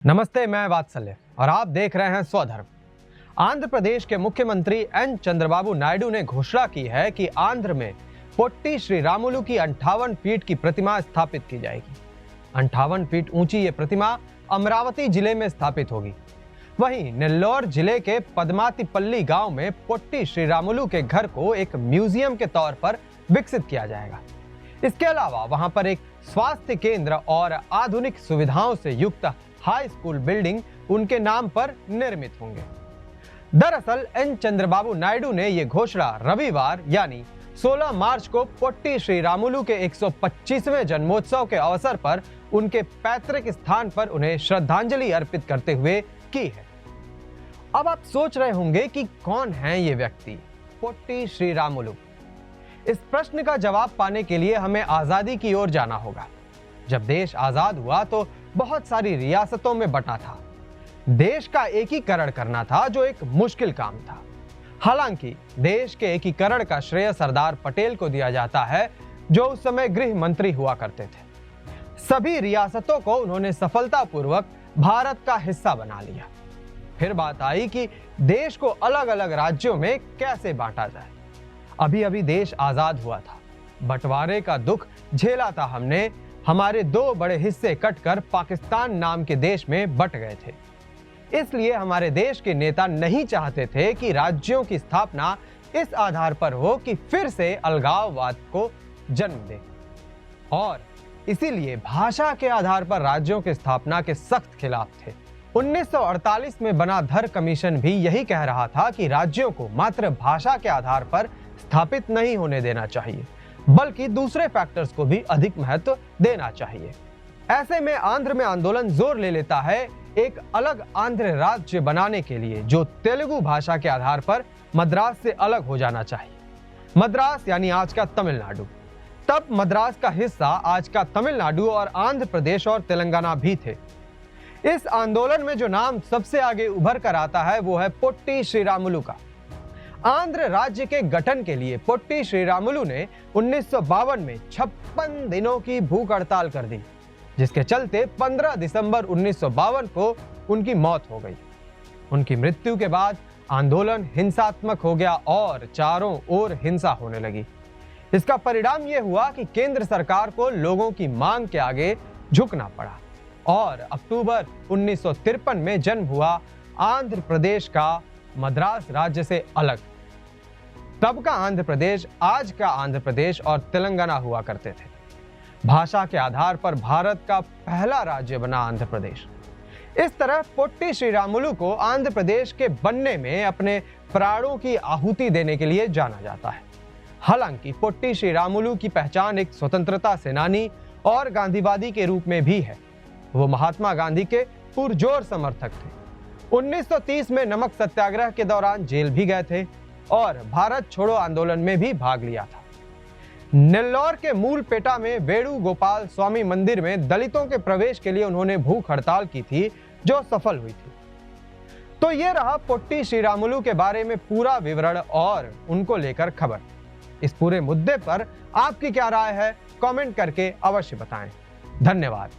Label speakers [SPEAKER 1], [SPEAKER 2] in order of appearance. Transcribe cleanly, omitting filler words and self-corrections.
[SPEAKER 1] नमस्ते, मैं वात्सल्य और आप देख रहे हैं स्वधर्म। आंध्र प्रदेश के मुख्यमंत्री एन चंद्रबाबू नायडू ने घोषणा की है कि आंध्र में पोट्टी श्री रामुलु की 58 फीट की प्रतिमा स्थापित की जाएगी। 58 फीट ऊंची ये प्रतिमा अमरावती जिले में स्थापित होगी। वहीं नेल्लोर जिले के पदमातिपल्ली गांव में पोट्टी श्री रामुलु के घर को एक म्यूजियम के तौर पर विकसित किया जाएगा। इसके अलावा वहां पर एक स्वास्थ्य केंद्र और आधुनिक सुविधाओं से युक्त हाई स्कूल बिल्डिंग उनके नाम पर निर्मित होंगे। दरअसल एन चंद्रबाबू नायडू ने यह घोषणा रविवार यानी 16 मार्च को पोट्टी श्री रामुलु के 125वें जन्मोत्सव के अवसर पर उनके पैतृक स्थान पर उन्हें श्रद्धांजलि अर्पित करते हुए की है। अब आप सोच रहे होंगे कि कौन है ये व्यक्ति पोट्टी श्री रामुलु। इस प्रश्न का जवाब पाने के लिए हमें आजादी की ओर जाना होगा। जब देश आजाद हुआ तो बहुत सारी रियासतों में बंटा था। देश का एकीकरण करना था जो एक मुश्किल काम था। हालांकि देश के एकीकरण का श्रेय सरदार पटेल को दिया जाता है, जो उस समय गृह मंत्री हुआ करते थे। सभी रियासतों को उन्होंने सफलतापूर्वक भारत का हिस्सा बना लिया। फिर बात आई कि देश को अलग अलग राज्यों में कैसे बांटा जाए। अभी अभी देश आजाद हुआ था, बंटवारे का दुख झेला था हमने। हमारे दो बड़े हिस्से कटकर पाकिस्तान नाम के देश में बंट गए थे। इसलिए हमारे देश के नेता नहीं चाहते थे कि राज्यों की स्थापना इस आधार पर हो कि फिर से अलगाववाद को जन्म दे, और इसीलिए भाषा के आधार पर राज्यों की स्थापना के सख्त खिलाफ थे। 1948 में बना धर कमीशन भी यही कह रहा था कि राज्यों को मात्र भाषा के आधार पर स्थापित नहीं होने देना चाहिए, बल्कि दूसरे फैक्टर्स को भी अधिक महत्व देना चाहिए। ऐसे में आंध्र में आंदोलन जोर ले लेता है एक अलग आंध्र राज्य बनाने के लिए, जो तेलुगु भाषा के आधार पर मद्रास से अलग हो जाना चाहिए। मद्रास यानी आज का तमिलनाडु। तब मद्रास का हिस्सा आज का तमिलनाडु और आंध्र प्रदेश और तेलंगाना भी थे। इस आंदोलन में जो नाम सबसे आगे उभर कर आता है वो है पोट्टी श्री रामुलु का। आंध्र राज्य के गठन के लिए पोट्टी श्री रामुलु ने 1952 में 56 दिनों की भूख हड़ताल कर दी, जिसके चलते 15 दिसंबर 1952 को उनकी मौत हो गई। उनकी मृत्यु के बाद आंदोलन हिंसात्मक हो गया और चारों ओर हिंसा होने लगी। इसका परिणाम यह हुआ कि केंद्र सरकार को लोगों की मांग के आगे झुकना पड़ा और अक्टूबर 1953 में जन्म हुआ आंध्र प्रदेश का मद्रास राज्य से अलग। तब का आंध्र प्रदेश आज का आंध्र प्रदेश और तेलंगाना हुआ करते थे। भाषा के आधार पर भारत का पहला राज्य बना आंध्र प्रदेश। इस तरह पोट्टी श्री रामुलु को आंध्र प्रदेश के बनने में अपने प्राणों की आहुति देने के लिए जाना जाता है। हालांकि पोट्टी श्री रामुलु की पहचान एक स्वतंत्रता सेनानी और गांधीवादी के रूप में भी है। वो महात्मा गांधी के पुरजोर समर्थक थे। 1930 में नमक सत्याग्रह के दौरान जेल भी गए थे और भारत छोड़ो आंदोलन में भी भाग लिया था। नेल्लोर के मूलपेटा में वेणुगोपाल स्वामी मंदिर में दलितों के प्रवेश के लिए उन्होंने भूख हड़ताल की थी, जो सफल हुई थी। तो ये रहा पोट्टी श्री रामुलु के बारे में पूरा विवरण और उनको लेकर खबर। इस पूरे मुद्दे पर आपकी क्या राय है, कमेंट करके अवश्य बताएं। धन्यवाद।